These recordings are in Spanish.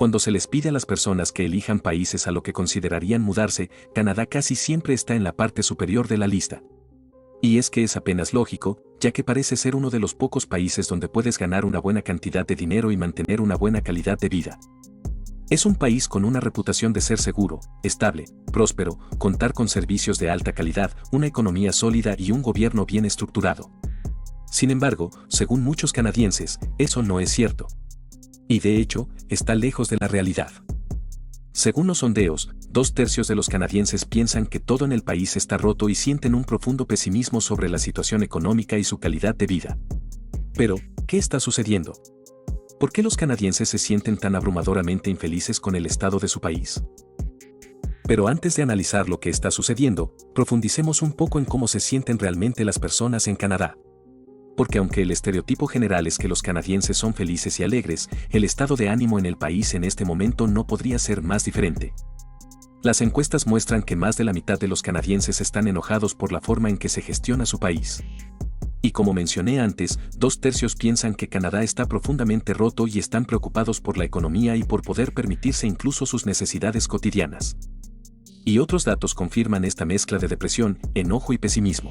Cuando se les pide a las personas que elijan países a lo que considerarían mudarse, Canadá casi siempre está en la parte superior de la lista. Y es que es apenas lógico, ya que parece ser uno de los pocos países donde puedes ganar una buena cantidad de dinero y mantener una buena calidad de vida. Es un país con una reputación de ser seguro, estable, próspero, contar con servicios de alta calidad, una economía sólida y un gobierno bien estructurado. Sin embargo, según muchos canadienses, eso no es cierto. Y de hecho, está lejos de la realidad. Según los sondeos, 2/3 de los canadienses piensan que todo en el país está roto y sienten un profundo pesimismo sobre la situación económica y su calidad de vida. Pero, ¿qué está sucediendo? ¿Por qué los canadienses se sienten tan abrumadoramente infelices con el estado de su país? Pero antes de analizar lo que está sucediendo, profundicemos un poco en cómo se sienten realmente las personas en Canadá. Porque aunque el estereotipo general es que los canadienses son felices y alegres, el estado de ánimo en el país en este momento no podría ser más diferente. Las encuestas muestran que más de la mitad de los canadienses están enojados por la forma en que se gestiona su país. Y como mencioné antes, 2/3 piensan que Canadá está profundamente roto y están preocupados por la economía y por poder permitirse incluso sus necesidades cotidianas. Y otros datos confirman esta mezcla de depresión, enojo y pesimismo.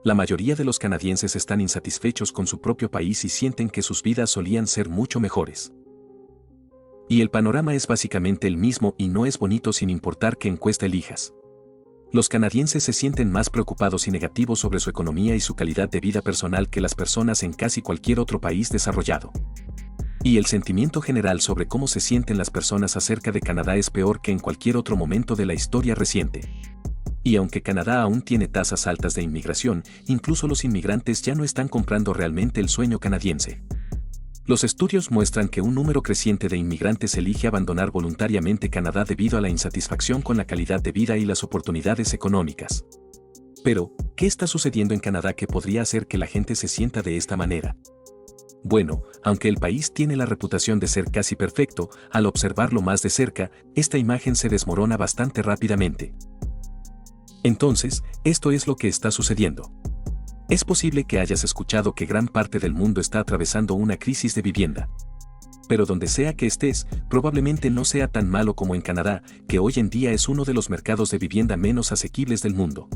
La mayoría de los canadienses están insatisfechos con su propio país y sienten que sus vidas solían ser mucho mejores. Y el panorama es básicamente el mismo y no es bonito sin importar qué encuesta elijas. Los canadienses se sienten más preocupados y negativos sobre su economía y su calidad de vida personal que las personas en casi cualquier otro país desarrollado. Y el sentimiento general sobre cómo se sienten las personas acerca de Canadá es peor que en cualquier otro momento de la historia reciente. Y aunque Canadá aún tiene tasas altas de inmigración, incluso los inmigrantes ya no están comprando realmente el sueño canadiense. Los estudios muestran que un número creciente de inmigrantes elige abandonar voluntariamente Canadá debido a la insatisfacción con la calidad de vida y las oportunidades económicas. Pero, ¿qué está sucediendo en Canadá que podría hacer que la gente se sienta de esta manera? Bueno, aunque el país tiene la reputación de ser casi perfecto, al observarlo más de cerca, esta imagen se desmorona bastante rápidamente. Entonces, esto es lo que está sucediendo. Es posible que hayas escuchado que gran parte del mundo está atravesando una crisis de vivienda. Pero donde sea que estés, probablemente no sea tan malo como en Canadá, que hoy en día es uno de los mercados de vivienda menos asequibles del mundo.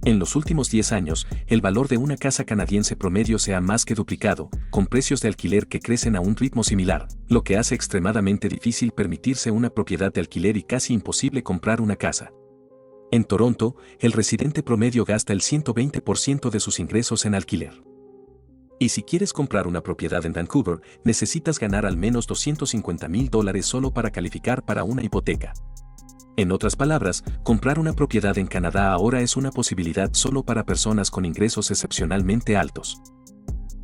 En los últimos 10 años, el valor de una casa canadiense promedio se ha más que duplicado, con precios de alquiler que crecen a un ritmo similar, lo que hace extremadamente difícil permitirse una propiedad de alquiler y casi imposible comprar una casa. En Toronto, el residente promedio gasta el 120% de sus ingresos en alquiler. Y si quieres comprar una propiedad en Vancouver, necesitas ganar al menos $250,000 solo para calificar para una hipoteca. En otras palabras, comprar una propiedad en Canadá ahora es una posibilidad solo para personas con ingresos excepcionalmente altos.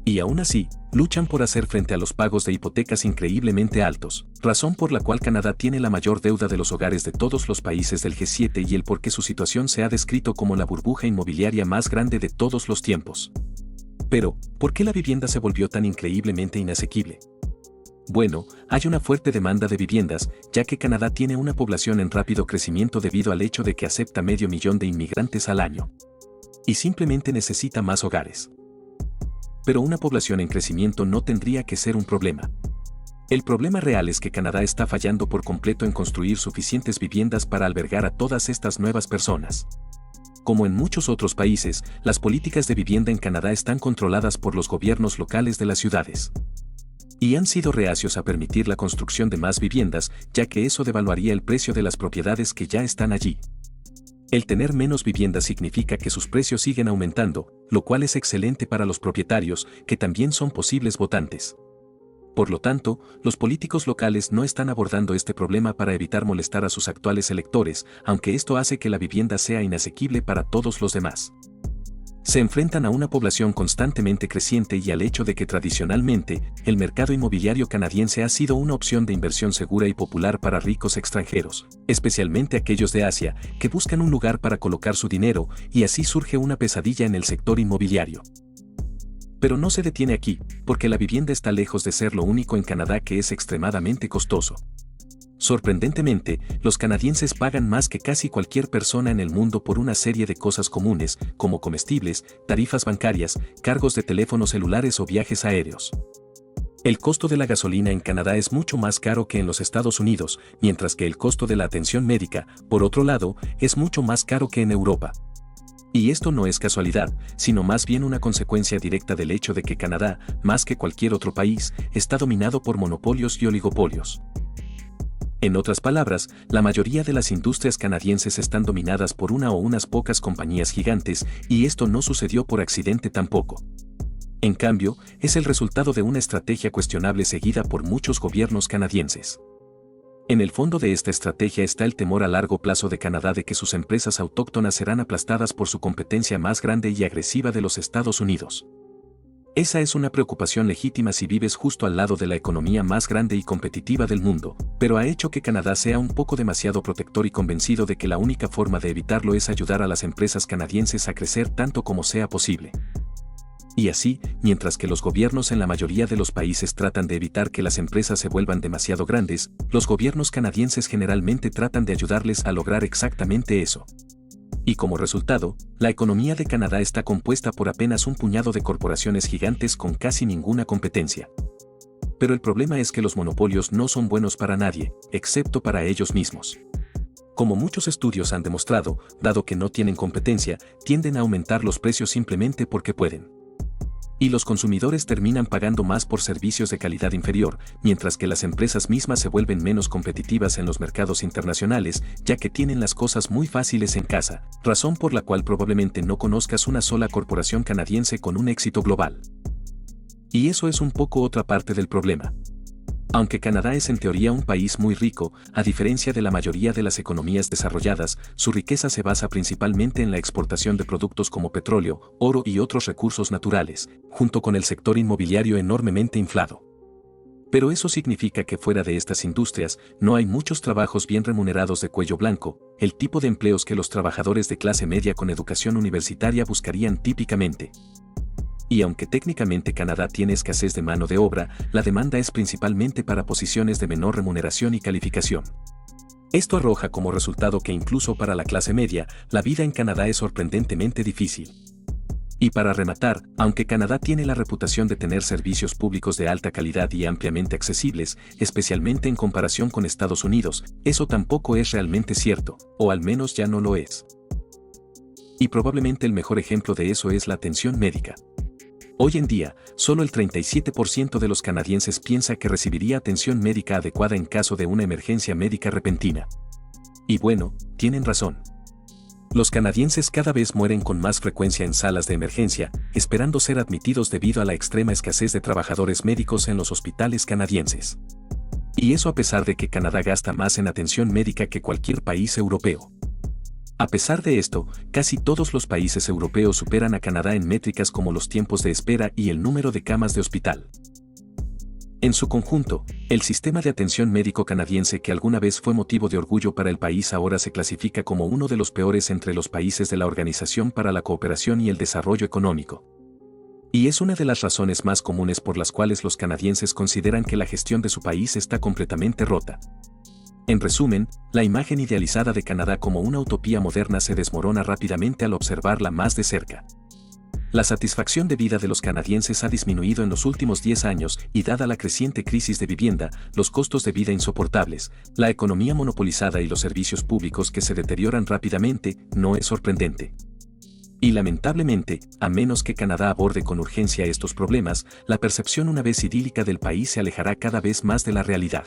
Y aún así, luchan por hacer frente a los pagos de hipotecas increíblemente altos, razón por la cual Canadá tiene la mayor deuda de los hogares de todos los países del G7 y el por qué su situación se ha descrito como la burbuja inmobiliaria más grande de todos los tiempos. Pero, ¿por qué la vivienda se volvió tan increíblemente inasequible? Bueno, hay una fuerte demanda de viviendas, ya que Canadá tiene una población en rápido crecimiento debido al hecho de que acepta 500,000 de inmigrantes al año. Y simplemente necesita más hogares. Pero una población en crecimiento no tendría que ser un problema. El problema real es que Canadá está fallando por completo en construir suficientes viviendas para albergar a todas estas nuevas personas. Como en muchos otros países, las políticas de vivienda en Canadá están controladas por los gobiernos locales de las ciudades. Y han sido reacios a permitir la construcción de más viviendas, ya que eso devaluaría el precio de las propiedades que ya están allí. El tener menos viviendas significa que sus precios siguen aumentando, lo cual es excelente para los propietarios, que también son posibles votantes. Por lo tanto, los políticos locales no están abordando este problema para evitar molestar a sus actuales electores, aunque esto hace que la vivienda sea inasequible para todos los demás. Se enfrentan a una población constantemente creciente y al hecho de que tradicionalmente, el mercado inmobiliario canadiense ha sido una opción de inversión segura y popular para ricos extranjeros, especialmente aquellos de Asia, que buscan un lugar para colocar su dinero, y así surge una pesadilla en el sector inmobiliario. Pero no se detiene aquí, porque la vivienda está lejos de ser lo único en Canadá que es extremadamente costoso. Sorprendentemente, los canadienses pagan más que casi cualquier persona en el mundo por una serie de cosas comunes, como comestibles, tarifas bancarias, cargos de teléfonos celulares o viajes aéreos. El costo de la gasolina en Canadá es mucho más caro que en los Estados Unidos, mientras que el costo de la atención médica, por otro lado, es mucho más caro que en Europa. Y esto no es casualidad, sino más bien una consecuencia directa del hecho de que Canadá, más que cualquier otro país, está dominado por monopolios y oligopolios. En otras palabras, la mayoría de las industrias canadienses están dominadas por una o unas pocas compañías gigantes, y esto no sucedió por accidente tampoco. En cambio, es el resultado de una estrategia cuestionable seguida por muchos gobiernos canadienses. En el fondo de esta estrategia está el temor a largo plazo de Canadá de que sus empresas autóctonas serán aplastadas por su competencia más grande y agresiva de los Estados Unidos. Esa es una preocupación legítima si vives justo al lado de la economía más grande y competitiva del mundo, pero ha hecho que Canadá sea un poco demasiado protector y convencido de que la única forma de evitarlo es ayudar a las empresas canadienses a crecer tanto como sea posible. Y así, mientras que los gobiernos en la mayoría de los países tratan de evitar que las empresas se vuelvan demasiado grandes, los gobiernos canadienses generalmente tratan de ayudarles a lograr exactamente eso. Y como resultado, la economía de Canadá está compuesta por apenas un puñado de corporaciones gigantes con casi ninguna competencia. Pero el problema es que los monopolios no son buenos para nadie, excepto para ellos mismos. Como muchos estudios han demostrado, dado que no tienen competencia, tienden a aumentar los precios simplemente porque pueden. Y los consumidores terminan pagando más por servicios de calidad inferior, mientras que las empresas mismas se vuelven menos competitivas en los mercados internacionales, ya que tienen las cosas muy fáciles en casa, razón por la cual probablemente no conozcas una sola corporación canadiense con un éxito global. Y eso es un poco otra parte del problema. Aunque Canadá es en teoría un país muy rico, a diferencia de la mayoría de las economías desarrolladas, su riqueza se basa principalmente en la exportación de productos como petróleo, oro y otros recursos naturales, junto con el sector inmobiliario enormemente inflado. Pero eso significa que fuera de estas industrias, no hay muchos trabajos bien remunerados de cuello blanco, el tipo de empleos que los trabajadores de clase media con educación universitaria buscarían típicamente. Y aunque técnicamente Canadá tiene escasez de mano de obra, la demanda es principalmente para posiciones de menor remuneración y calificación. Esto arroja como resultado que incluso para la clase media, la vida en Canadá es sorprendentemente difícil. Y para rematar, aunque Canadá tiene la reputación de tener servicios públicos de alta calidad y ampliamente accesibles, especialmente en comparación con Estados Unidos, eso tampoco es realmente cierto, o al menos ya no lo es. Y probablemente el mejor ejemplo de eso es la atención médica. Hoy en día, solo el 37% de los canadienses piensa que recibiría atención médica adecuada en caso de una emergencia médica repentina. Y bueno, tienen razón. Los canadienses cada vez mueren con más frecuencia en salas de emergencia, esperando ser admitidos debido a la extrema escasez de trabajadores médicos en los hospitales canadienses. Y eso a pesar de que Canadá gasta más en atención médica que cualquier país europeo. A pesar de esto, casi todos los países europeos superan a Canadá en métricas como los tiempos de espera y el número de camas de hospital. En su conjunto, el sistema de atención médico canadiense que alguna vez fue motivo de orgullo para el país ahora se clasifica como uno de los peores entre los países de la Organización para la Cooperación y el Desarrollo Económico. Y es una de las razones más comunes por las cuales los canadienses consideran que la gestión de su país está completamente rota. En resumen, la imagen idealizada de Canadá como una utopía moderna se desmorona rápidamente al observarla más de cerca. La satisfacción de vida de los canadienses ha disminuido en los últimos 10 años y dada la creciente crisis de vivienda, los costos de vida insoportables, la economía monopolizada y los servicios públicos que se deterioran rápidamente, no es sorprendente. Y lamentablemente, a menos que Canadá aborde con urgencia estos problemas, la percepción una vez idílica del país se alejará cada vez más de la realidad.